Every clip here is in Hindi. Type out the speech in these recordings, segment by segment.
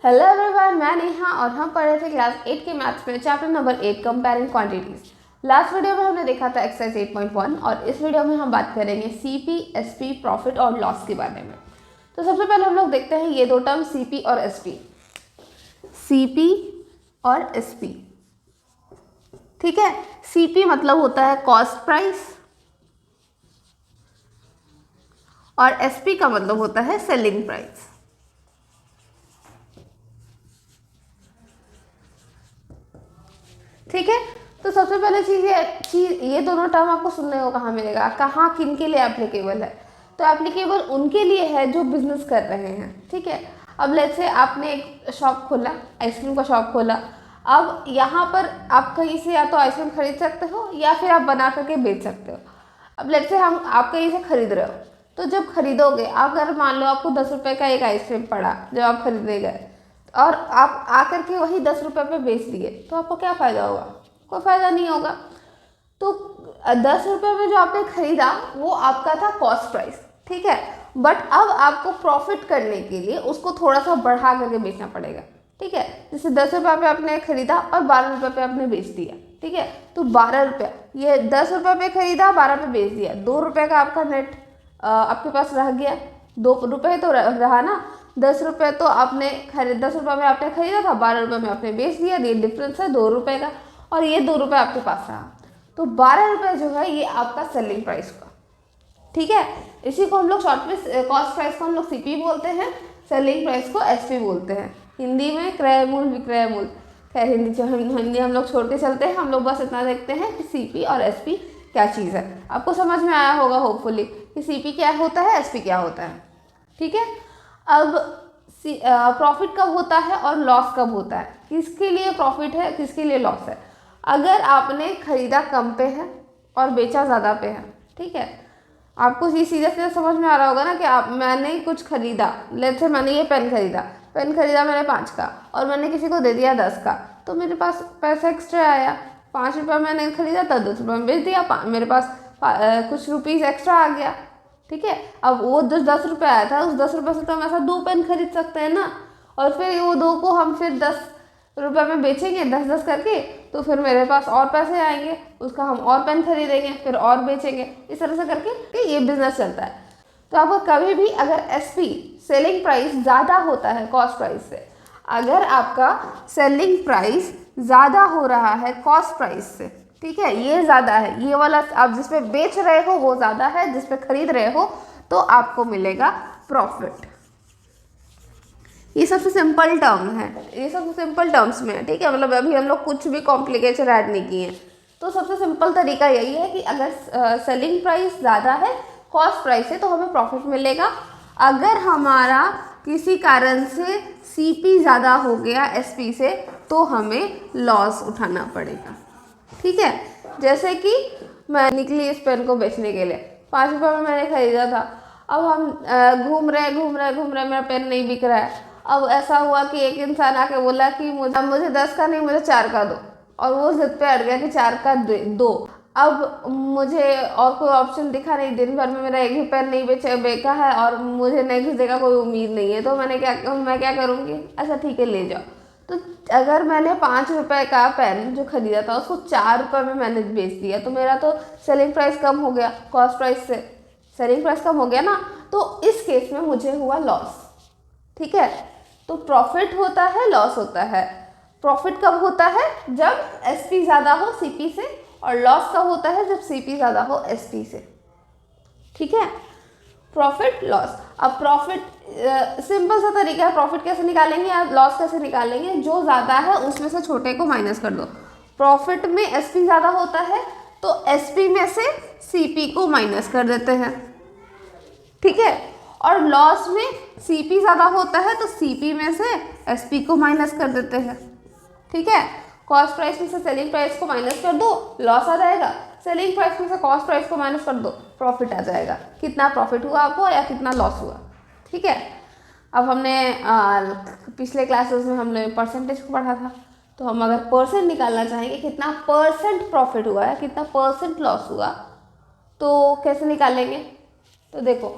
हेलो एवरीवन, मैं नेहा और हम पढ़ रहे थे क्लास 8 के मैथ्स में chapter number 8 comparing quantities. Last video में हमने देखा था एक्सरसाइज 8.1 और इस वीडियो में हम बात करेंगे सीपी, एसपी, प्रॉफिट और लॉस के बारे में। तो सबसे पहले हम लोग देखते हैं ये दो टर्म सीपी और एसपी। सीपी और एसपी, ठीक है। सीपी मतलब होता है कॉस्ट प्राइस और एसपी का मतलब होता है सेलिंग प्राइस। ठीक है, तो सबसे पहले चीज़ ये दोनों टर्म आपको सुनने को कहाँ मिलेगा, कहाँ किन के लिए एप्लीकेबल है। तो एप्लीकेबल उनके लिए है जो बिजनेस कर रहे हैं, ठीक है। अब लेट्स से आपने एक शॉप खोला, आइसक्रीम का शॉप खोला। अब यहाँ पर आप कहीं से या तो आइसक्रीम खरीद सकते हो या फिर आप बना करके बेच सकते हो। अब लेट्स से आप कहीं से खरीद रहे हो, तो जब खरीदोगे, अगर मान लो आपको 10 रुपये का एक आइसक्रीम पड़ा जब आप खरीदने गए और आप आकर के वही 10 रुपये पे बेच दिए, तो आपको क्या फ़ायदा होगा? कोई फ़ायदा नहीं होगा। तो 10 रुपये में जो आपने खरीदा वो आपका था कॉस्ट प्राइस, ठीक है। बट अब आपको प्रॉफिट करने के लिए उसको थोड़ा सा बढ़ा करके बेचना पड़ेगा, ठीक है। जैसे 10 रुपये पे आपने खरीदा और 12 रुपये पे आपने बेच दिया, ठीक है। तो 12 रुपये, ये 10 रुपये पे खरीदा, 12 पे बेच दिया, 2 रुपये का आपका नेट आपके पास रह गया। 2 रुपये तो रहा ना। 10 रुपये तो आपने 10 रुपये में आपने खरीदा था, 12 रुपये में आपने बेच दिया, ये डिफरेंस है 2 रुपये का, और ये 2 रुपये आपके पास रहा। तो 12 रुपये जो है ये आपका सेलिंग प्राइस का, ठीक है। इसी को हम लोग शॉर्ट में कॉस्ट प्राइस को हम लोग सीपी बोलते हैं, सेलिंग प्राइस को एसपी बोलते हैं। हिंदी में क्रय मूल्य, विक्रय मूल्य। खैर हिंदी हम लोग छोड़ के चलते हैं, हम लोग बस इतना देखते हैं कि सीपी और एसपी क्या चीज़ है। आपको समझ में आया होगा होपफुली कि सीपी क्या होता है, एसपी क्या होता है, ठीक है। अब प्रॉफिट कब होता है और लॉस कब होता है, किसके लिए प्रॉफिट है, किसके लिए लॉस है। अगर आपने खरीदा कम पे है और बेचा ज़्यादा पे है, ठीक है। आपको ये सीधे सीधे समझ में आ रहा होगा ना कि मैंने कुछ खरीदा, लेट्स से मैंने ये पेन खरीदा मैंने 5 का और मैंने किसी को दे दिया 10 का, तो मेरे पास पैसा एक्स्ट्रा आया। 5 रुपये मैंने खरीदा था, 10 रुपये में बेच दिया, मेरे पास कुछ रुपीज़ एक्स्ट्रा आ गया, ठीक है। अब वो 10 रुपये आया था, उस 10 रुपये से तो हम ऐसा 2 पेन खरीद सकते हैं ना, और फिर वो 2 को हम फिर 10 रुपये में बेचेंगे 10-10 करके, तो फिर मेरे पास और पैसे आएंगे, उसका हम और पेन खरीदेंगे, फिर और बेचेंगे, इस तरह से करके ये बिजनेस चलता है। तो आपको कभी भी अगर एसपी सेलिंग प्राइस ज़्यादा होता है कॉस्ट प्राइस से, अगर आपका सेलिंग प्राइस ज़्यादा हो रहा है कॉस्ट प्राइस से, ठीक है, ये ज़्यादा है, ये वाला आप जिस पे बेच रहे हो वो ज़्यादा है, जिस पे खरीद रहे हो, तो आपको मिलेगा प्रॉफिट। ये सबसे सिंपल टर्म है, ये सबसे सिंपल टर्म्स में है, ठीक है। मतलब अभी हम लोग कुछ भी कॉम्प्लिकेशन ऐड नहीं किए हैं। तो सबसे सिंपल तरीका यही है कि अगर सेलिंग प्राइस ज़्यादा है कॉस्ट प्राइस से, तो हमें प्रॉफिट मिलेगा। अगर हमारा किसी कारण से सीपी ज़्यादा हो गया एसपी से, तो हमें लॉस उठाना पड़ेगा, ठीक है। जैसे कि मैं निकली इस पेन को बेचने के लिए, 5 रुपये में मैंने खरीदा था। अब हम घूम रहे मेरा पेन नहीं बिक रहा है। अब ऐसा हुआ कि एक इंसान आके बोला कि मुझे 10 का नहीं, मुझे 4 का दो, और वो जिद पे अड़ गया कि 4 का दो। अब मुझे और कोई ऑप्शन दिखा नहीं, दिन भर में मेरा एक भी पेन नहीं बेचा है और मुझे नहीं खरीदने का कोई उम्मीद नहीं है, तो मैं क्या करूँगी? अच्छा ठीक है, ले जाओ। तो अगर मैंने 5 रुपये का पेन जो खरीदा था उसको 4 रुपये में मैंने बेच दिया, तो मेरा तो सेलिंग प्राइस कम हो गया, कॉस्ट प्राइस से सेलिंग प्राइस कम हो गया ना। तो इस केस में मुझे हुआ लॉस, ठीक है। तो प्रॉफिट होता है, लॉस होता है। प्रॉफिट कब होता है? जब एसपी ज़्यादा हो सीपी से, और लॉस कब होता है? जब सीपी ज़्यादा हो एसपी से, ठीक है। Profit loss. अब प्रॉफिट सिंपल सा तरीका है, प्रॉफिट कैसे निकालेंगे या लॉस कैसे निकालेंगे? जो ज़्यादा है उसमें से छोटे को माइनस कर दो। प्रॉफिट में एसपी ज़्यादा होता है तो एसपी में से सीपी को माइनस कर देते हैं, ठीक है। और लॉस में सीपी ज़्यादा होता है तो सीपी में से एसपी को माइनस कर देते हैं, ठीक है। कॉस्ट प्राइस में से सेलिंग प्राइस को माइनस कर दो, लॉस आ जाएगा। सेलिंग प्राइस में से कॉस्ट प्राइस को माइनस कर दो, प्रॉफिट आ जाएगा। कितना प्रॉफिट हुआ आपको या कितना लॉस हुआ, ठीक है। अब हमने पिछले क्लासेस में हमने परसेंटेज को पढ़ा था, तो हम अगर परसेंट निकालना चाहेंगे कितना परसेंट प्रॉफिट हुआ है, कितना परसेंट लॉस हुआ, तो कैसे निकालेंगे? तो देखो,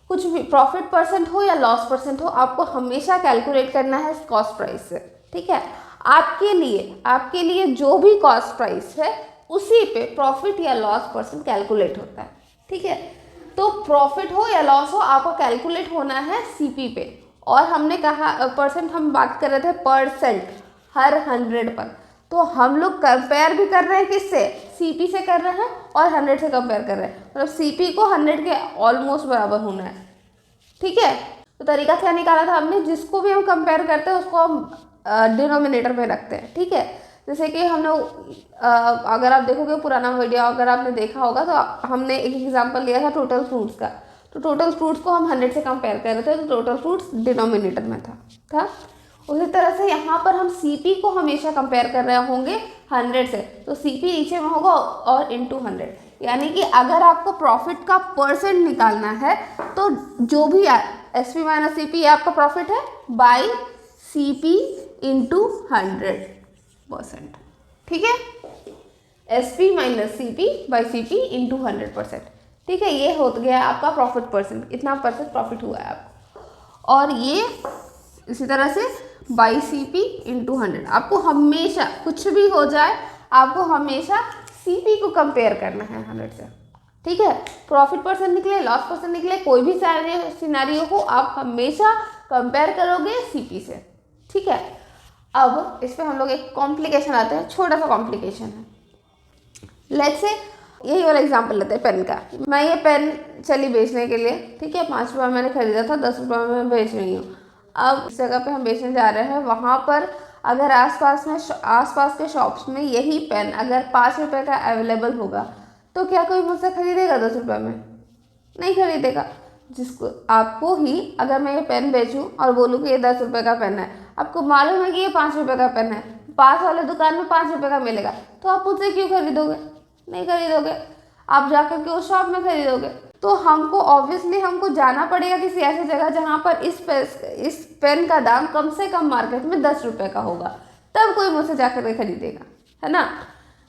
कुछ भी प्रॉफिट परसेंट हो या लॉस परसेंट हो, आपको हमेशा कैलकुलेट करना है कॉस्ट प्राइस से। ठीक है, आपके लिए जो भी कॉस्ट प्राइस है उसी पे प्रॉफिट या लॉस परसेंट कैलकुलेट होता है। ठीक है, तो प्रॉफिट हो या लॉस हो आपको कैलकुलेट होना है सीपी पे। और हमने कहा परसेंट, हम बात कर रहे थे परसेंट हर 100 पर, तो हम लोग कंपेयर भी कर रहे हैं किससे, सीपी से कर रहे हैं और 100 से कंपेयर कर रहे हैं, मतलब सीपी को 100 के ऑलमोस्ट बराबर होना है। ठीक है, तो तरीका क्या निकाला था हमने, जिसको भी हम कंपेयर करते हैं उसको हम डिनोमिनेटर में रखते हैं। ठीक है, जैसे कि हम लोग अगर आप देखोगे पुराना वीडियो, अगर आपने देखा होगा तो हमने एक एग्जांपल लिया था टोटल फ्रूट्स का, तो टोटल फ्रूट्स को हम 100 से कंपेयर कर रहे थे, तो टोटल फ्रूट्स डिनोमिनेटर में था। उसी तरह से यहाँ पर हम सीपी को हमेशा कंपेयर कर रहे होंगे 100 से, तो सीपी नीचे में होगा और इंटू 100, यानी कि अगर आपको प्रॉफिट का परसेंट निकालना है तो जो भी S P minus C P आपका प्रॉफिट है बाई सी पी इंटू 100%। ठीक है, S P minus C P by C P into 100%। ठीक है, ये हो गया आपका प्रॉफिट परसेंट, इतना परसेंट प्रॉफिट हुआ है आपको। और ये इसी तरह से बाई सी पी इंटू 100। आपको हमेशा कुछ भी हो जाए आपको हमेशा सी पी को कंपेयर करना है 100 से। ठीक है, प्रॉफिट परसेंट निकले, लॉस परसेंट निकले, कोई भी सिनेरियो हो आप हमेशा कंपेयर करोगे सी पी से। ठीक है, अब इस पर हम लोग एक कॉम्प्लिकेशन आते हैं, छोटा सा कॉम्प्लिकेशन है। लेट्स से यही वाला एग्जांपल लेते हैं पेन का। मैं ये पेन चली बेचने के लिए, ठीक है, 5 रुपये मैंने खरीदा था, 10 रुपये में मैं बेच रही हूँ। अब इस जगह पे हम बेचने जा रहे हैं, वहाँ पर अगर आसपास के शॉप्स में यही पेन अगर 5 रुपये का अवेलेबल होगा तो क्या कोई मुझसे खरीदेगा 10 रुपये में? नहीं खरीदेगा। जिसको आपको ही अगर मैं ये पेन बेचूं और बोलूँ कि ये 10 रुपये का पेन है, आपको मालूम है कि ये 5 रुपये का पेन है, पास वाले दुकान में 5 रुपये का मिलेगा, तो आप मुझसे क्यों खरीदोगे? नहीं खरीदोगे, आप जाकर के उस शॉप में खरीदोगे। तो हमको ऑब्वियसली हमको जाना पड़ेगा किसी ऐसी जगह जहाँ पर इस पेन का दाम कम से कम मार्केट में 10 रुपये का होगा, तब कोई मुझसे जाकर के खरीदेगा, है ना।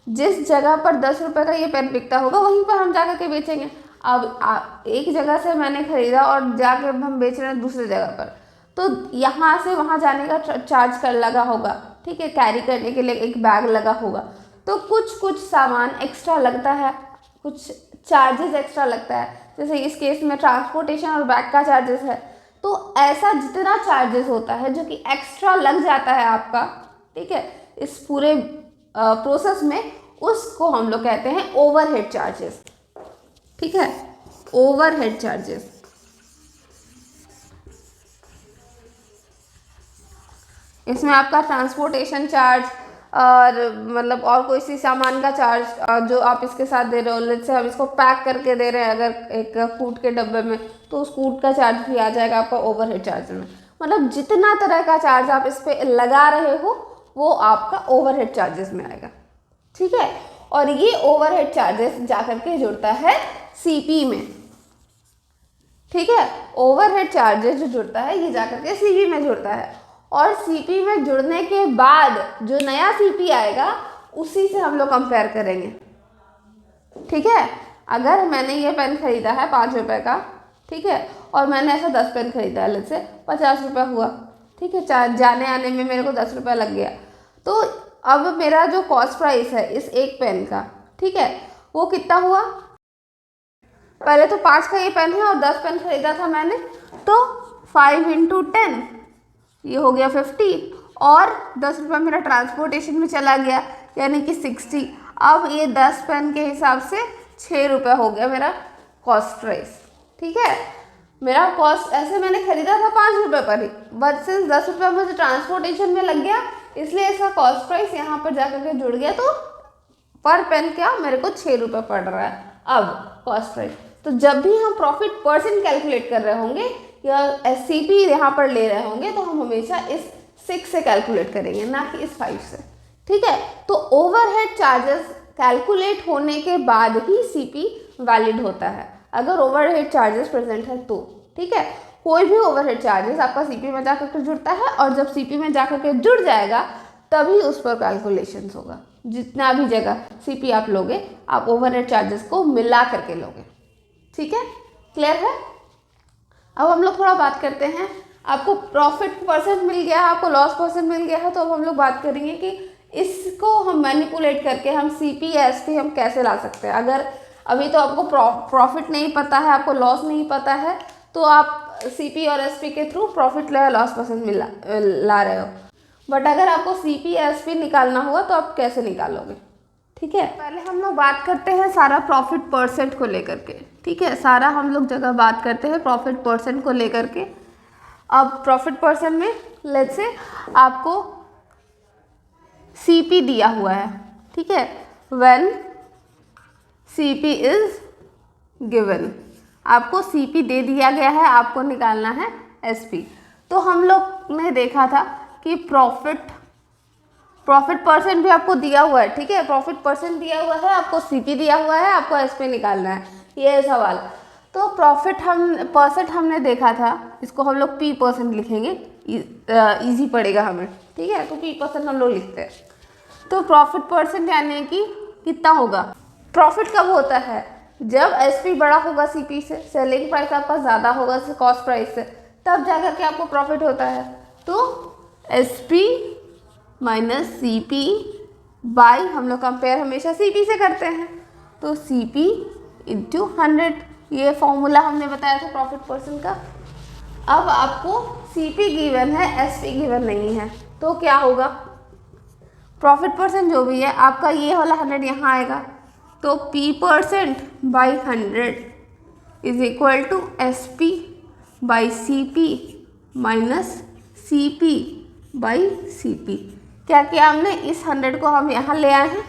जिस जगह पर 10 रुपये का ये पेन बिकता होगा वहीं पर हम जाकर के बेचेंगे। अब एक जगह से मैंने खरीदा और जाके हम बेच रहे हैं दूसरी जगह पर, तो यहाँ से वहाँ जाने का चार्ज कर लगा होगा। ठीक है, कैरी करने के लिए एक बैग लगा होगा, तो कुछ सामान एक्स्ट्रा लगता है, कुछ चार्जेस एक्स्ट्रा लगता है। जैसे इस केस में ट्रांसपोर्टेशन और बैग का चार्जेस है, तो ऐसा जितना चार्जेस होता है जो कि एक्स्ट्रा लग जाता है आपका, ठीक है, इस पूरे प्रोसेस में, उसको हम लोग कहते हैं ओवरहेड चार्जेस। ठीक है, ओवरहेड चार्जेस। इसमें आपका ट्रांसपोर्टेशन चार्ज और मतलब और कोई सी सामान का चार्ज जो आप इसके साथ दे रहे हो, लेट्स से हम इसको पैक करके दे रहे हैं अगर एक कूट के डब्बे में, तो उस कूट का चार्ज भी आ जाएगा आपका ओवरहेड चार्ज में। मतलब जितना तरह का चार्ज आप इस पे लगा रहे हो वो आपका ओवरहेड चार्जेस में आएगा। ठीक है, और ये ओवरहेड चार्जेस जाकर के जुड़ता है सीपी में। ठीक है, ओवरहेड चार्जेस जो जुड़ता है ये जाकर के सीपी में जुड़ता है, और सीपी में जुड़ने के बाद जो नया सीपी आएगा उसी से हम लोग कंपेयर करेंगे। ठीक है, अगर मैंने ये पेन खरीदा है 5 रुपये का, ठीक है, और मैंने ऐसा 10 पेन खरीदा है, जैसे 50 रुपये हुआ। ठीक है, जाने आने में मेरे को 10 रुपये लग गया, तो अब मेरा जो कॉस्ट प्राइस है इस एक पेन का, ठीक है, वो कितना हुआ? पहले तो 5 का ये पेन है और 10 पेन खरीदा था मैंने, तो 5 × 10 ये हो गया 50, और 10 रुपये मेरा ट्रांसपोर्टेशन में चला गया यानी कि 60। अब ये 10 पेन के हिसाब से 6 रुपये हो गया मेरा कॉस्ट प्राइस। ठीक है, मेरा कॉस्ट ऐसे मैंने खरीदा था 5 रुपये पर ही, बट सिंस 10 रुपये मुझे ट्रांसपोर्टेशन में लग गया, इसलिए इसका कॉस्ट प्राइस यहाँ पर जाकर के जुड़ गया, तो पर पेन क्या मेरे को 6 रुपये पड़ रहा है अब कॉस्ट प्राइस। तो जब भी हम प्रॉफिट परसेंट कैलकुलेट कर रहे होंगे या एससीपी यहाँ पर ले रहे होंगे, तो हम हमेशा इस 6 से कैलकुलेट करेंगे, ना कि इस 5 से। ठीक है, तो ओवरहेड चार्जेस कैलकुलेट होने के बाद ही सीपी वैलिड होता है, अगर ओवरहेड चार्जेस प्रेजेंट है तो। ठीक है, कोई भी ओवरहेड चार्जेस आपका सीपी में जाकर के जुड़ता है, और जब सीपी में जाकर के जुड़ जाएगा तभी उस पर कैलकुलेशंस होगा। जितना भी जगह सीपी आप लोगे, आप ओवरहेड चार्जेस को मिला करके लोगे। ठीक है, क्लियर है? अब हम लोग थोड़ा बात करते हैं, आपको प्रॉफिट परसेंट मिल गया है, आपको लॉस परसेंट मिल गया है, तो अब हम लोग बात करेंगे कि इसको हम मैनिपुलेट करके हम CP या SP हम कैसे ला सकते हैं। अगर अभी तो आपको प्रॉफिट नहीं पता है, आपको लॉस नहीं पता है, तो आप CP और SP के थ्रू प्रॉफिट या लॉस परसेंट ला रहे हो। बट अगर आपको CP या SP निकालना होगा तो आप कैसे निकालोगे? ठीक है, पहले हम लोग बात करते हैं सारा प्रॉफिट परसेंट को लेकर के। ठीक है, सारा हम लोग जगह बात करते हैं प्रॉफिट परसेंट को लेकर के। अब प्रॉफिट परसेंट में लेट्स से आपको CP दिया हुआ है। ठीक है, व्हेन CP इज गिवन, आपको CP दे दिया गया है, आपको निकालना है SP। तो हम लोग ने देखा था कि प्रॉफिट परसेंट भी आपको दिया हुआ है। ठीक है, प्रॉफिट परसेंट दिया हुआ है, आपको CP दिया हुआ है, आपको SP निकालना है, ये है सवाल। तो प्रॉफिट परसेंट हमने देखा था, इसको हम लोग P% लिखेंगे, इजी पड़ेगा हमें। ठीक है, तो P% हम लोग लिखते हैं। तो प्रॉफिट परसेंट यानी कि कितना होगा? प्रॉफिट कब होता है? जब SP बड़ा होगा CP से, सेलिंग प्राइस आपका ज़्यादा होगा कॉस्ट प्राइस से, तब जाकर के आपको प्रॉफिट होता है। तो SP माइनस CP बाई, हम लोग कंपेयर हमेशा CP से करते हैं, तो CP इंटू 100, ये फॉर्मूला हमने बताया था प्रॉफिट परसेंट का। अब आपको CP गिवन है, SP गिवन नहीं है, तो क्या होगा? प्रॉफिट परसेंट जो भी है आपका, ये वाला 100 यहाँ आएगा, तो P% by 100 is equal to SP by CP minus CP by CP। क्या किया हमने? इस 100 को हम यहाँ ले आए हैं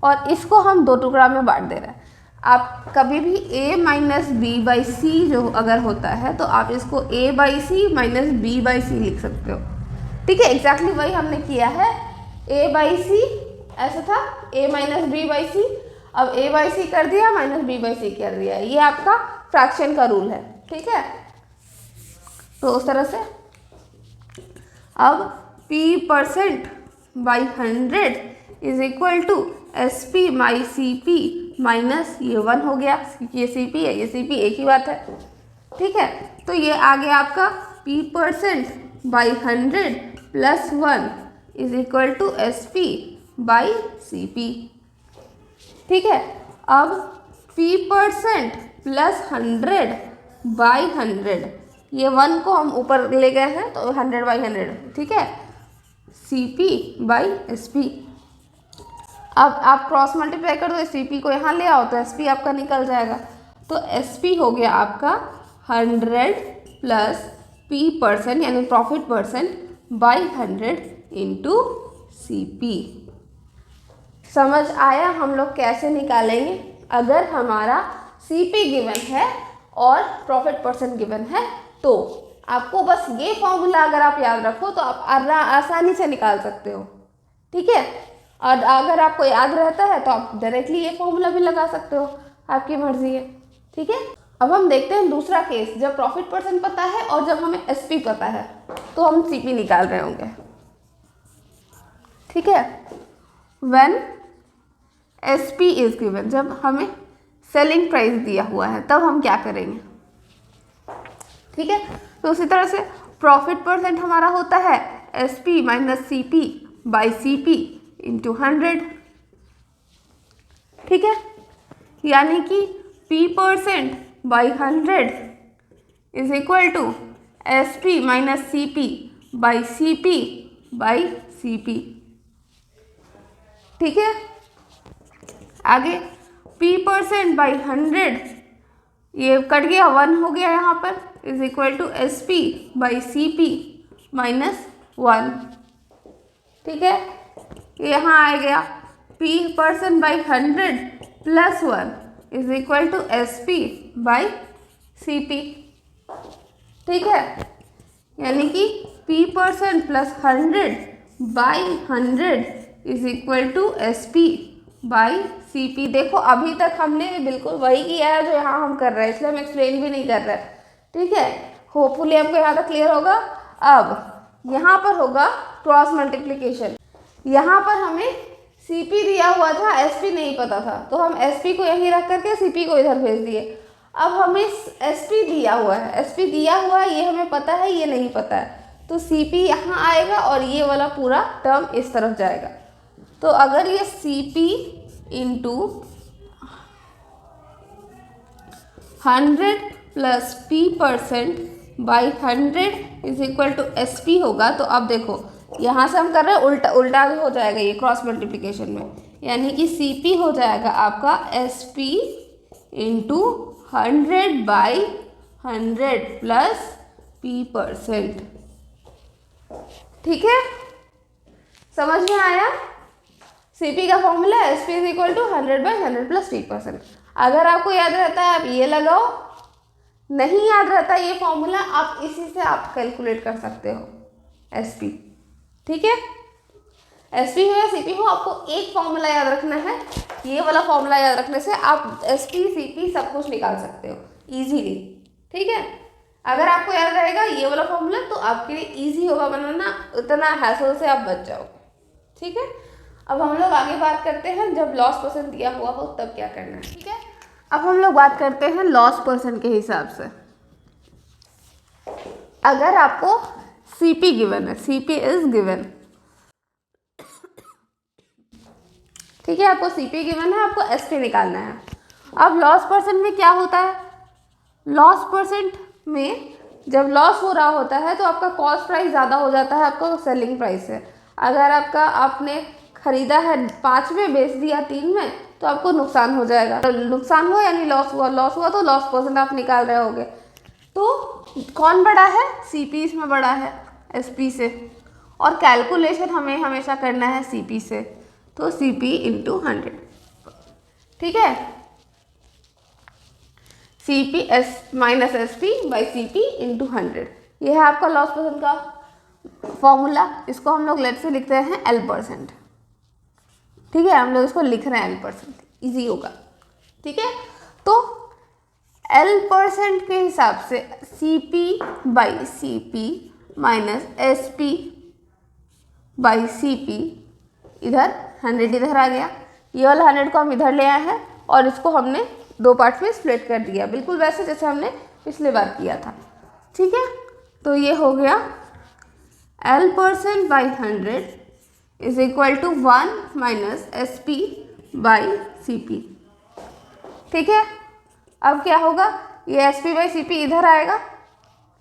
और इसको हम दो टुकड़ा में बांट दे रहे हैं। आप कभी भी A minus B by C जो अगर होता है, तो आप इसको A by C minus B by C लिख सकते हो। ठीक है, एग्जैक्टली वही हमने किया है। A बाई C ऐसा था, A minus B by C, अब A बाई C कर दिया, माइनस B बाई C कर दिया। ये आपका फ्रैक्शन का रूल है। ठीक है, तो उस तरह से अब P% by 100 is equal to SP by CP minus ये 1 हो गया, ये CP है, ये CP एक ही बात है। ठीक है, तो ये आ गया आपका P% by 100 plus 1 is equal to SP by CP। ठीक है, अब P% प्लस 100 बाई 100, ये 1 को हम ऊपर ले गए हैं, तो 100 बाई 100। ठीक है, CP बाई SP। अब आप क्रॉस मल्टीप्लाई कर दो, CP को यहाँ ले आओ तो SP आपका निकल जाएगा। तो SP हो गया आपका 100 प्लस P% यानी profit percent by 100 into CP। समझ आया हम लोग कैसे निकालेंगे? अगर हमारा CP गिवन है और प्रॉफिट परसेंट गिवन है, तो आपको बस ये फॉर्मूला अगर आप याद रखो तो आप आसानी से निकाल सकते हो। ठीक है, और अगर आपको याद रहता है तो आप डायरेक्टली ये फॉर्मूला भी लगा सकते हो, आपकी मर्जी है। ठीक है, अब हम देखते हैं दूसरा केस, जब प्रॉफिट परसेंट पता है और जब हमें SP पता है, तो हम CP निकाल रहे होंगे। ठीक है, व्हेन SP इज गिवन, जब हमें सेलिंग प्राइस दिया हुआ है, तब हम क्या करेंगे? ठीक है, तो उसी तरह से प्रॉफिट परसेंट हमारा होता है SP minus CP by CP into 100। ठीक है, यानी कि P% by 100 is equal to SP minus CP by CP by CP। ठीक है, आगे P% बाई 100, ये कट गया, 1 हो गया यहाँ पर, is equal to SP by CP minus 1। ठीक है, यहाँ आ गया P% by 100 plus 1 is equal to SP by CP। ठीक है, यानी कि P% plus 100 by 100 is equal to SP by CP। देखो अभी तक हमने बिल्कुल वही किया है जो यहाँ हम कर रहे हैं, इसलिए हम एक्सप्लेन भी नहीं कर रहे। ठीक है, होपफुली हमको यहाँ तक क्लियर होगा। अब यहाँ पर होगा क्रॉस मल्टीप्लिकेशन। यहाँ पर हमें CP दिया हुआ था, SP नहीं पता था, तो हम SP को यहीं रख करके CP को इधर भेज दिए। अब हमें एस पी दिया हुआ है, एस पी दिया हुआ है, ये हमें पता है, ये नहीं पता है, तो सी पी यहाँ आएगा और ये वाला पूरा टर्म इस तरफ जाएगा। तो अगर ये C P into 100 plus p% by 100 is equal to S P होगा, तो अब देखो यहाँ से हम कर रहे हैं उल्टा, उल्टा हो जाएगा ये क्रॉस मल्टीप्लिकेशन में, यानी कि सी पी हो जाएगा आपका S P into 100 by 100 plus p%। ठीक है, समझ में आया? सीपी का formula S P is equal to 100 by 100 plus p%। अगर आपको याद रहता है आप ये लगाओ, नहीं याद रहता ये फॉर्मूला आप इसी से आप कैलकुलेट कर सकते हो एस पी। ठीक है, एस पी हो या सी पी हो, आपको एक फॉर्मूला याद रखना है, ये वाला फॉर्मूला याद रखने से आप एस पी सी पी सब कुछ निकाल सकते हो इजीली। ठीक है, अगर आपको याद रहेगा ये वाला फॉर्मूला तो आपके लिए इजी होगा बनाना, उतना हैसल से आप बच जाओगे। ठीक है, अब हम लोग आगे बात करते हैं जब लॉस परसेंट दिया हुआ हो तब क्या करना है। ठीक है, अब हम लोग बात करते हैं लॉस परसेंट के हिसाब से। अगर आपको सीपी गिवन है, सीपी इज गिवन, ठीक है, आपको सीपी गिवन है, आपको एसपी निकालना है। अब लॉस परसेंट में क्या होता है, लॉस परसेंट में जब लॉस हो रहा होता है तो आपका कॉस्ट प्राइस ज़्यादा हो जाता है आपका सेलिंग प्राइस से। अगर आपने खरीदा है 5 में, बेच दिया 3 में, तो आपको नुकसान हो जाएगा। तो नुकसान हुआ यानी लॉस हुआ, लॉस हुआ तो लॉस परसेंट आप निकाल रहे होगे। तो कौन बड़ा है, सीपी इसमें बड़ा है एसपी से, और कैलकुलेशन हमें हमेशा करना है सीपी से, तो सीपी इंटू 100। ठीक है, CP S minus S P by C P into 100, ये है आपका लॉस परसेंट का फॉर्मूला। इसको हम लोग लेट से लिखते हैं L%। ठीक है, हम लोग इसको लिख रहे हैं L%, ईजी होगा। ठीक है, तो L% के हिसाब से C P by C P minus S P by C P, इधर 100 इधर आ गया, ये वाला 100 को हम इधर ले आए हैं और इसको हमने 2 पार्ट में स्प्लिट कर दिया, बिल्कुल वैसे जैसे हमने पिछले बार किया था। ठीक है, तो ये हो गया L% by 100 is equal to 1 minus S P by C P. ठीक है, अब क्या होगा, ये S P by C P इधर आएगा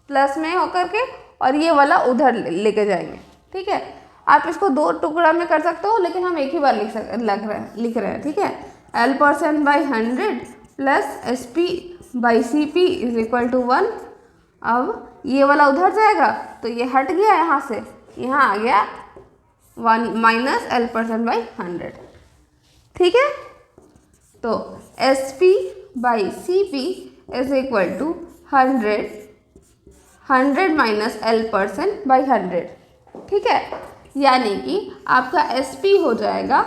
प्लस में होकर के, और ये वाला उधर लेके जाएंगे। ठीक है, आप इसको 2 टुकड़ा में कर सकते हो, लेकिन हम एक ही बार लिख रहे हैं। ठीक है, L% by 100 plus S P by C P is equal to 1। अब ये वाला उधर जाएगा तो ये हट गया, यहाँ से यहाँ आ गया 1 माइनस L% बाई 100। ठीक है, तो S P by C P is equal to 100 minus L% by 100। ठीक है, यानी कि आपका एस पी हो जाएगा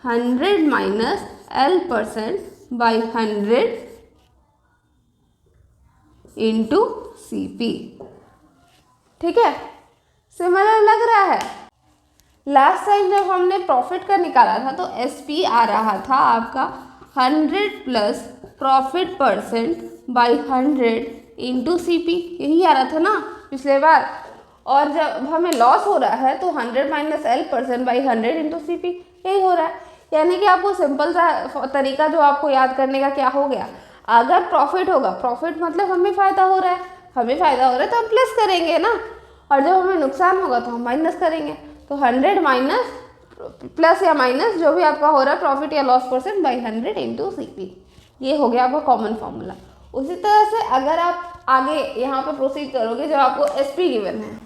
100 minus L% by 100 into C P. ठीक है, सिमिलर लग रहा है। लास्ट टाइम जब हमने प्रॉफिट का निकाला था तो एस पी आ रहा था आपका 100 plus profit percent by 100 into C P, यही आ रहा था ना पिछले बार। और जब हमें लॉस हो रहा है तो 100 minus L% by 100 into C P, यही हो रहा है। यानी कि आपको सिंपल सा तरीका जो आपको याद करने का क्या हो गया, अगर प्रॉफिट होगा, प्रॉफिट मतलब हमें फ़ायदा हो रहा है, हमें फ़ायदा हो रहा है तो हम प्लस करेंगे ना, और जब हमें नुकसान होगा तो हम माइनस करेंगे। तो 100 माइनस प्लस या माइनस जो भी आपका हो रहा है प्रॉफिट या loss percent by 100 into C P, ये हो गया आपका कॉमन फॉर्मूला। उसी तरह से अगर आप आगे यहाँ पे प्रोसीड करोगे, जब आपको एस पी गिवन है,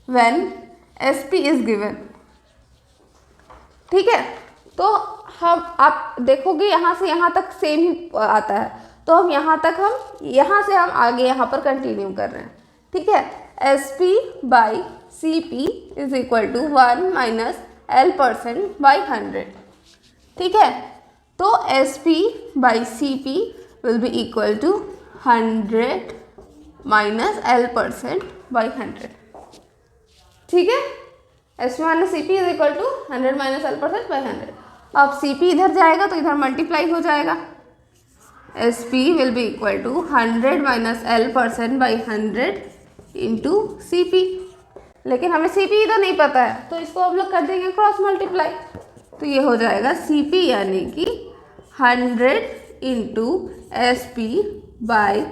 when S P is given, ठीक है, तो हम आप देखोगे यहाँ से यहाँ तक सेम ही आता है, तो हम यहाँ से हम आगे यहाँ पर कंटिन्यू कर रहे हैं। ठीक है, S P by C P is equal to 1 minus L% by 100। ठीक है, तो S P by C P will be equal to 100 minus L% by 100। ठीक है, S P minus C P is equal to 100 minus L% by 100। अब सी पी इधर जाएगा तो इधर मल्टीप्लाई हो जाएगा, S P will be equal to 100 minus L% by 100 into C P. लेकिन हमें सी पी तो नहीं पता है, तो इसको हम लोग कर देंगे क्रॉस मल्टीप्लाई। तो ये हो जाएगा सी पी यानी कि 100 into S P by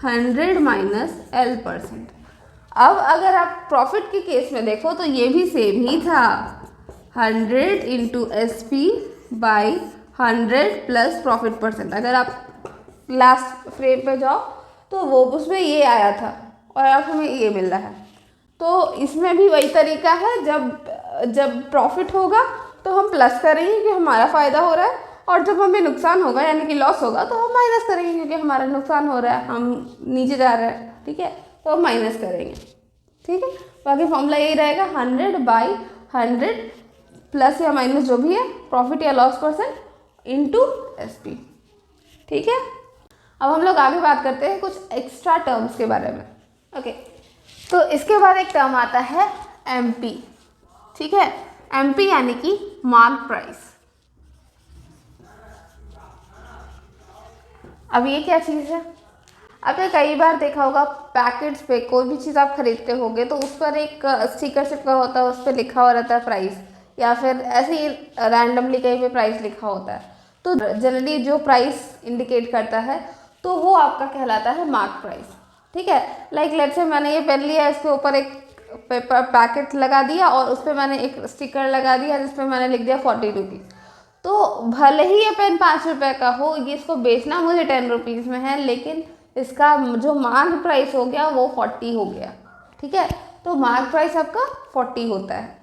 100 minus L%। अब अगर आप प्रॉफिट के केस में देखो तो ये भी सेम ही था, 100 into S P by 100 plus profit percent. अगर आप लास्ट फ्रेम पे जाओ तो वो उसमें ये आया था और अब हमें ये मिल रहा है। तो इसमें भी वही तरीका है, जब प्रॉफिट होगा तो हम प्लस करेंगे कि हमारा फ़ायदा हो रहा है, और जब हमें नुकसान होगा यानी कि लॉस होगा तो हम माइनस करेंगे क्योंकि हमारा नुकसान हो रहा है, हम नीचे जा रहे हैं। ठीक है, तो हम माइनस करेंगे। ठीक है, बाकी फॉर्मूला यही रहेगा 100 बाई 100 प्लस या माइनस जो भी है प्रॉफिट या loss percent into S P. ठीक है, अब हम लोग आगे बात करते हैं कुछ एक्स्ट्रा टर्म्स के बारे में। ओके, तो इसके बाद एक टर्म आता है एम पी। ठीक है, एम पी यानी कि मार्क प्राइस। अब ये क्या चीज़ है? आपने कई बार देखा होगा पैकेट्स पे कोई भी चीज़ आप खरीदते होगे तो उस पर एक स्टिकर चिपका होता है, उस पर लिखा हुआ रहता है प्राइस, या फिर ऐसे ही रैंडमली कहीं पे प्राइस लिखा होता है। तो जनरली जो प्राइस इंडिकेट करता है तो वो आपका कहलाता है मार्क प्राइस। ठीक है, लाइक लेट्स से मैंने ये पेन लिया, इसके ऊपर एक पेपर पैकेट लगा दिया और उस पर मैंने एक स्टिकर लगा दिया जिस पर मैंने लिख दिया 40 रुपीज़। तो भले ही ये पेन 5 रुपये का हो, ये इसको बेचना मुझे 10 रुपीज़ में है, लेकिन इसका जो मार्क प्राइस हो गया वो 40 हो गया। ठीक है, तो मार्क प्राइस आपका 40 होता है।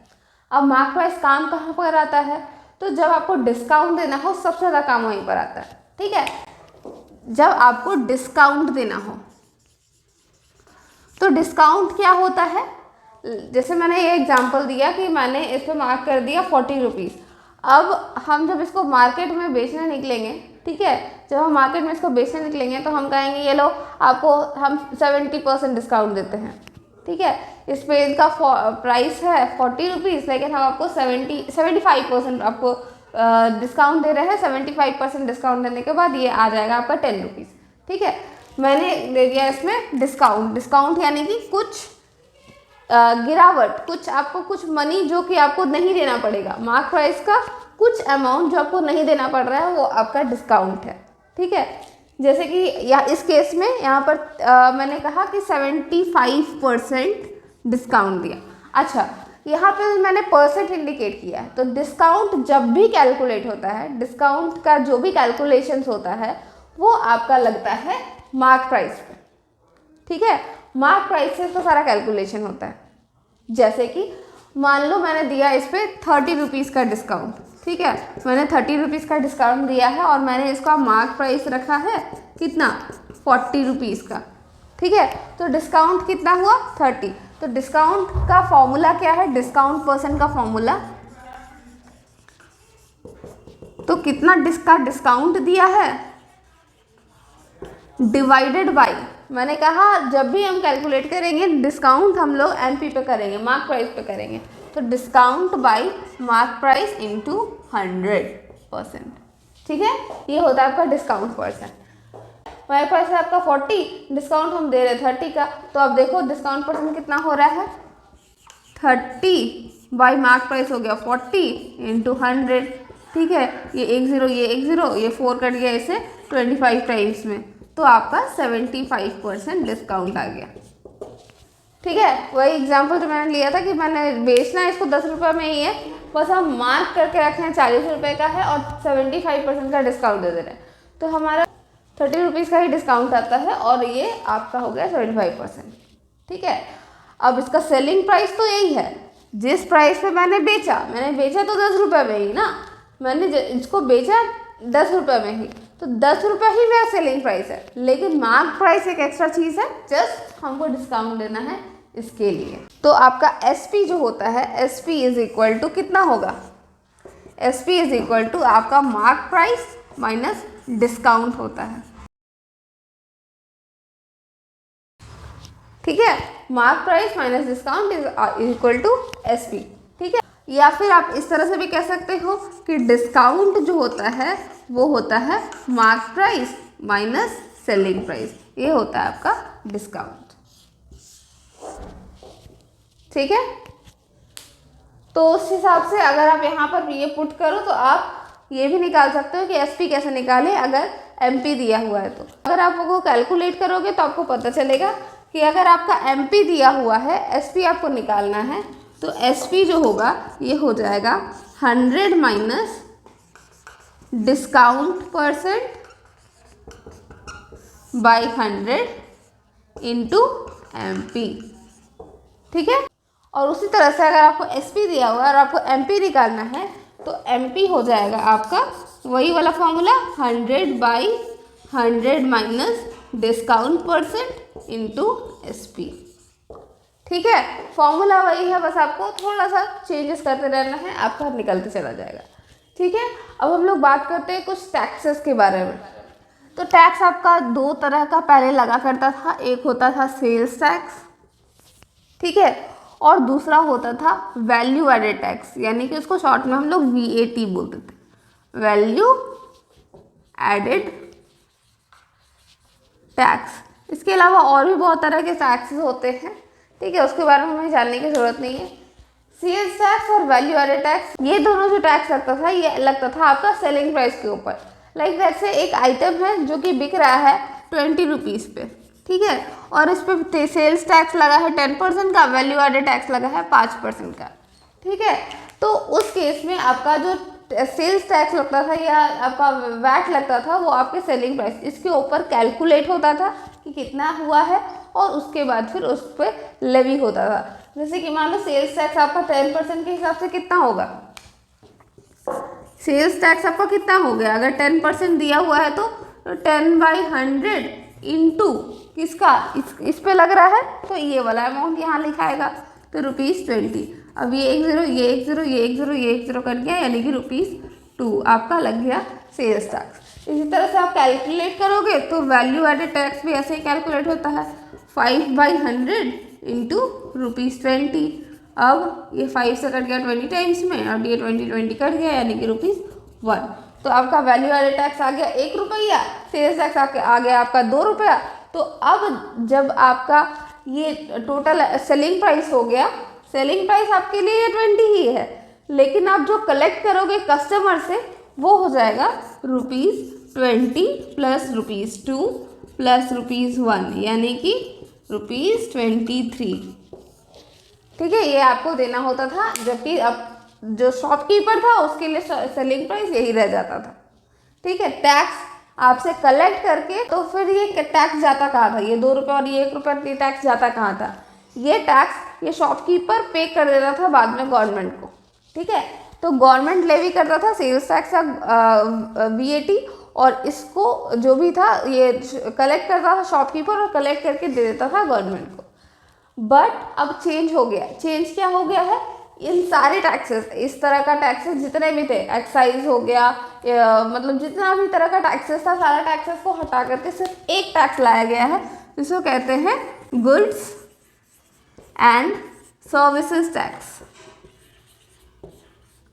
अब मार्क प्राइस काम कहाँ पर आता है? तो जब आपको डिस्काउंट देना हो सबसे ज़्यादा काम वहीं पर आता है। ठीक है, जब आपको डिस्काउंट देना हो तो डिस्काउंट क्या होता है? जैसे मैंने ये एग्जांपल दिया कि मैंने इस पर मार्क कर दिया 40 रुपीज़। अब हम जब इसको मार्केट में बेचने निकलेंगे, ठीक है, जब हम मार्केट में इसको बेचने निकलेंगे तो हम कहेंगे ये लो आपको हम 70% डिस्काउंट देते हैं। ठीक है, इस पेन का प्राइस है 40 रुपीज़, लेकिन हम आपको 75% आपको डिस्काउंट दे रहे हैं। 75% डिस्काउंट देने के बाद ये आ जाएगा आपका 10 रुपीज़। ठीक है, मैंने दे दिया इसमें डिस्काउंट यानी कि कुछ गिरावट, कुछ आपको कुछ मनी जो कि आपको नहीं देना पड़ेगा, मार्क प्राइस का कुछ अमाउंट जो आपको नहीं देना पड़ रहा है वो आपका डिस्काउंट है। ठीक है, जैसे कि इस केस में यहाँ पर मैंने कहा कि 75% डिस्काउंट दिया। अच्छा, यहाँ पे मैंने परसेंट इंडिकेट किया है, तो डिस्काउंट जब भी कैलकुलेट होता है, डिस्काउंट का जो भी कैलकुलेशंस होता है वो आपका लगता है मार्क प्राइस पे। ठीक है, मार्क प्राइस से तो सारा कैलकुलेशन होता है। जैसे कि मान लो मैंने दिया इस पर 30 रुपीज़ का डिस्काउंट। ठीक है, मैंने 30 रुपीज़ का डिस्काउंट दिया है और मैंने इसका मार्क प्राइस रखा है कितना, 40 रुपीज़ का। ठीक है, तो डिस्काउंट कितना हुआ, 30। तो डिस्काउंट का फॉर्मूला क्या है, डिस्काउंट परसेंट का फॉर्मूला, तो कितना डिस्काउंट दिया है डिवाइडेड बाई, मैंने कहा जब भी हम कैलकुलेट करेंगे डिस्काउंट हम लोग एमपी पे करेंगे, मार्क प्राइस पे करेंगे, तो discount by mark price into 100%। ठीक है, ये होता है आपका डिस्काउंट परसेंट। मार्क प्राइस है आपका 40, डिस्काउंट हम दे रहे 30 का, तो अब देखो डिस्काउंट परसेंट कितना हो रहा है, 30 बाई मार्क प्राइस हो गया 40 इंटू 100। ठीक है, ये 1 0 ये 1 0 ये 4 कट गया इसे 25 टाइम्स में, तो आपका 75% डिस्काउंट आ गया। ठीक है, वही एग्जांपल जो मैंने लिया था कि मैंने बेचना है इसको 10 रुपये में ही है, बस हम मार्क करके रखे हैं 40 रुपये का है और 75% का डिस्काउंट दे रहे हैं, तो हमारा 30 रुपीज़ का ही डिस्काउंट आता है और ये आपका हो गया 75%। ठीक है, अब इसका सेलिंग प्राइस तो यही है, जिस प्राइस पे मैंने बेचा तो 10 रुपये में ही ना, मैंने इसको बेचा 10 रुपये में ही, तो 10 रुपये ही मेरा सेलिंग प्राइस है, लेकिन मार्क प्राइस एक एक्स्ट्रा चीज़ है, जस्ट हमको डिस्काउंट देना है इसके लिए। तो आपका एसपी जो होता है, एसपी इज इक्वल टू कितना होगा, एसपी इज इक्वल टू आपका मार्क प्राइस माइनस डिस्काउंट होता है। ठीक है, mark price minus discount is equal to SP. ठीक है, या फिर आप इस तरह से भी कह सकते हो कि डिस्काउंट जो होता है वो होता है mark price minus selling price, ये होता है आपका डिस्काउंट। ठीक है, तो उस हिसाब से अगर आप यहाँ पर ये पुट करो तो आप ये भी निकाल सकते हो कि एसपी कैसे निकाले अगर एमपी दिया हुआ है। तो अगर आप वो कैलकुलेट करोगे तो आपको पता चलेगा कि अगर आपका एमपी दिया हुआ है, एसपी आपको निकालना है, तो एसपी जो होगा ये हो जाएगा 100 minus discount percent by 100 into MP. ठीक है, और उसी तरह से अगर आपको एसपी दिया हुआ है और आपको एमपी निकालना है तो एमपी हो जाएगा आपका वही वाला formula 100 by 100 minus discount percent into SP. ठीक है, फॉर्मूला वही है, बस आपको थोड़ा सा चेंजेस करते रहना है, आपका निकलते चला जाएगा। ठीक है, अब हम लोग बात करते हैं कुछ टैक्सेस के बारे में। तो टैक्स आपका दो तरह का पहले लगा करता था, एक होता था सेल्स टैक्स, ठीक है, और दूसरा होता था वैल्यू एडेड टैक्स, यानी कि उसको शॉर्ट में हम लोग VAT बोलते थे, वैल्यू एडेड टैक्स। इसके अलावा और भी बहुत तरह के टैक्सेस होते हैं, ठीक है, उसके बारे में हमें जानने की ज़रूरत नहीं है। सेल्स टैक्स और वैल्यू एडेड टैक्स, ये दोनों जो टैक्स लगता था ये लगता था आपका सेलिंग प्राइस के ऊपर। लाइक वैसे एक आइटम है जो कि बिक रहा है 20 रुपीज़ पे, ठीक है, और इस पर सेल्स टैक्स लगा है 10% का, वैल्यू एडेड टैक्स लगा है 5% का। ठीक है, तो उस केस में आपका जो सेल्स टैक्स लगता था या आपका वैट लगता था वो आपके सेलिंग प्राइस, इसके ऊपर कैलकुलेट होता था कि कितना हुआ है और उसके बाद फिर उस पर लेवी होता था। जैसे कि मान लो सेल्स टैक्स आपका 10% के हिसाब से कितना होगा, सेल्स टैक्स आपका कितना हो गया, अगर 10% दिया हुआ है तो 10/100 इंटू किसका, इस पे लग रहा है तो ये वाला अमाउंट यहाँ लिखाएगा, तो ₹20। अब ये 1 0 ये 1 0 ये 1 0 ये 1 0 कट गया, यानी कि ₹2 आपका लग गया सेल्स टैक्स। इसी तरह से आप कैलकुलेट करोगे तो वैल्यू एडेड टैक्स भी ऐसे ही कैलकुलेट होता है, 5/100 इंटू ₹20। अब ये 5 से कट गया 20 टाइम्स में, अब ये 20 कट गया, यानी कि ₹1। तो आपका वैल्यू एडेड टैक्स आ गया ₹1, सेल्स टैक्स आ गया आपका ₹2। तो अब जब आपका ये टोटल सेलिंग प्राइस हो गया, सेलिंग प्राइस आपके लिए 20 ही है, लेकिन आप जो कलेक्ट करोगे कस्टमर से वो हो जाएगा ₹20 प्लस ₹2 प्लस ₹1, यानी कि ₹23। ठीक है, ये आपको देना होता था, जबकि अब जो शॉपकीपर था उसके लिए सेलिंग प्राइस यही रह जाता था। ठीक है, टैक्स आपसे कलेक्ट करके तो फिर ये टैक्स जाता कहाँ था, ये ₹2 और ये ₹1 टैक्स जाता कहाँ था, ये टैक्स ये शॉपकीपर पे कर देता था बाद में गवर्नमेंट को। ठीक है, तो गवर्नमेंट लेवी करता था सेल्स टैक्स VAT, और इसको जो भी था ये कलेक्ट करता था शॉपकीपर और कलेक्ट करके दे देता था गवर्नमेंट को। बट अब चेंज हो गया, चेंज क्या हो गया है, इन सारे टैक्सेस, इस तरह का टैक्सेस जितने भी थे, एक्साइज हो गया, मतलब जितना भी तरह का टैक्सेस था, सारा टैक्सेस को हटा करके सिर्फ एक टैक्स लाया गया है, जिसको कहते हैं गुड्स एंड सर्विसेज टैक्स।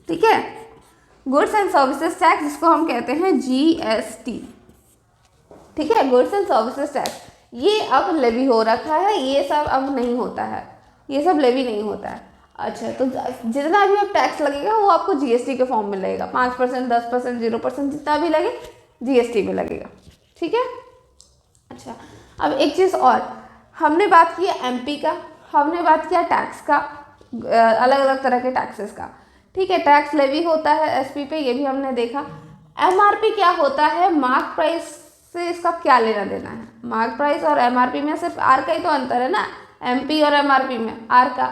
ठीक है, गुड्स एंड सर्विसेज टैक्स, जिसको हम कहते हैं GST। ठीक है, गुड्स एंड सर्विसेज टैक्स ये अब लेवी हो रखा है, ये सब अब नहीं होता है, ये सब लेवी नहीं होता है। अच्छा, तो जितना भी अब टैक्स लगेगा वो आपको GST के फॉर्म में लगेगा, 5%, 10%, 0%, जितना भी लगे GST में लगेगा। ठीक है, अच्छा, अब एक चीज़ और, हमने बात किया MP का, हमने बात किया टैक्स का, अलग अलग तरह के टैक्सेस का। ठीक है, टैक्स लेवी होता है SP पे, ये भी हमने देखा। MRP क्या होता है, मार्क प्राइस से इसका क्या लेना देना है, मार्क प्राइस और MRP में सिर्फ R का ही तो अंतर है ना, MP और MRP में R का।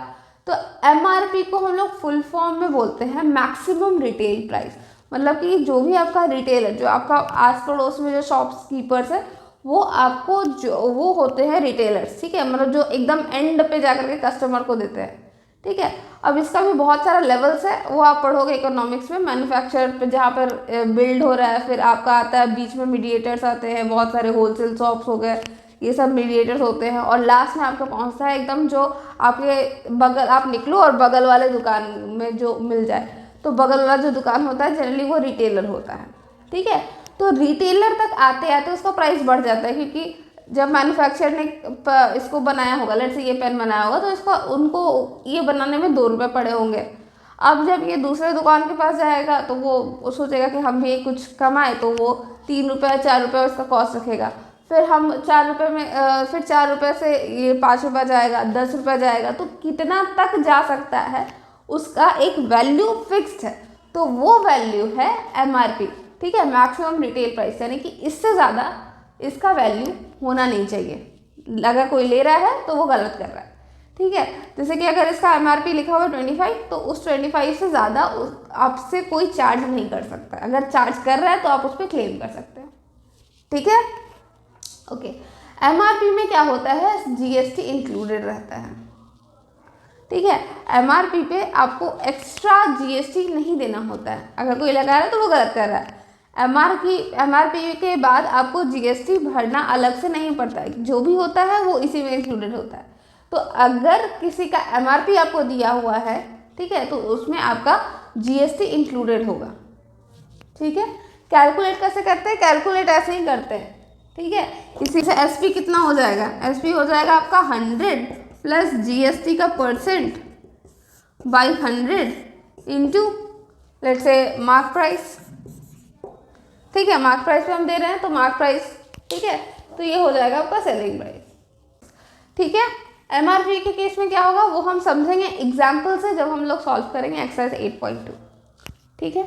तो MRP को हम लोग फुल फॉर्म में बोलते हैं मैक्सिमम रिटेल प्राइस, मतलब कि जो भी आपका रिटेलर, जो आपका आस पड़ोस में जो शॉपकीपर्स है वो आपको वो होते हैं रिटेलर्स। ठीक है, मतलब जो एकदम एंड पे जाकर के कस्टमर को देते हैं। ठीक है, अब इसका भी बहुत सारा लेवल्स है, वो आप पढ़ोगे इकोनॉमिक्स में, मैन्युफैक्चर पे जहाँ पर बिल्ड हो रहा है, फिर आपका आता है बीच में मीडिएटर्स आते हैं, बहुत सारे होलसेल शॉप्स हो गए, ये सब मीडिएटर्स होते हैं, और लास्ट में आपका पहुँचता है एकदम जो आपके बगल, आप निकलो और बगल वाले दुकान में जो मिल जाए, तो बगल वाला जो दुकान होता है जनरली वो रिटेलर होता है। ठीक है, तो रिटेलर तक आते आते उसका प्राइस बढ़ जाता है, क्योंकि जब मैन्युफैक्चरर ने इसको बनाया होगा, लेट्स से ये पेन बनाया होगा, तो इसका उनको ये बनाने में 2 रुपये पड़े होंगे। अब जब ये दूसरे दुकान के पास जाएगा तो वो सोचेगा कि हम भी कुछ कमाए, तो वो 3 रुपये 4 रुपये उसका कॉस्ट रखेगा। फिर हम 4 रुपये में फिर 4 रुपये से ये 5 रुपये जाएगा, 10 रुपये जाएगा, तो कितना तक जा सकता है उसका एक वैल्यू फिक्स्ड है। तो वो वैल्यू है MRP, ठीक है, मैक्सिमम रिटेल प्राइस, यानी कि इससे ज़्यादा इसका वैल्यू होना नहीं चाहिए। अगर कोई ले रहा है तो वो गलत कर रहा है, ठीक है। जैसे कि अगर इसका MRP लिखा हुआ 25, तो उस 25 से ज़्यादा आपसे कोई चार्ज नहीं कर सकता। अगर चार्ज कर रहा है तो आप उस पर क्लेम कर सकते हैं, ठीक है। ओके, MRP में क्या होता है, GST इंक्लूडेड रहता है, ठीक है। MRP पे आपको एक्स्ट्रा GST नहीं देना होता है। अगर कोई लगा रहा है तो वो गलत कर रहा है। MRP के बाद आपको GST भरना अलग से नहीं पड़ता है, जो भी होता है वो इसी में इंक्लूडेड होता है। तो अगर किसी का MRP आपको दिया हुआ है, ठीक है, तो उसमें आपका GST इंक्लूडेड होगा, ठीक है। कैलकुलेट कैसे करते हैं, कैलकुलेट ऐसे ही करते हैं, ठीक है। इसी से SP कितना हो जाएगा, SP हो जाएगा आपका 100 प्लस GST का % by 100 into let's say mark price, ठीक है। मार्क प्राइस पे हम दे रहे हैं तो मार्क प्राइस, ठीक है, तो ये हो जाएगा आपका सेलिंग प्राइस, ठीक है। MRP के केस में क्या होगा वो हम समझेंगे एग्जाम्पल से जब हम लोग सॉल्व करेंगे एक्सरसाइज 8.2, ठीक है।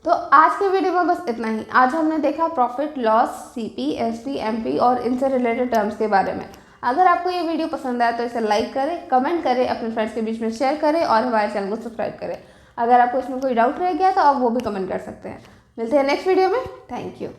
तो आज के वीडियो में बस इतना ही। आज हमने देखा profit loss, CP, SP, MP और इनसे रिलेटेड टर्म्स के बारे में। अगर आपको ये वीडियो पसंद आया तो इसे लाइक करें, कमेंट करें, अपने फ्रेंड्स के बीच में शेयर करें और हमारे चैनल को सब्सक्राइब करें। अगर आपको इसमें कोई डाउट रह गया तो आप वो भी कमेंट कर सकते हैं। मिलते हैं नेक्स्ट वीडियो में। Thank you.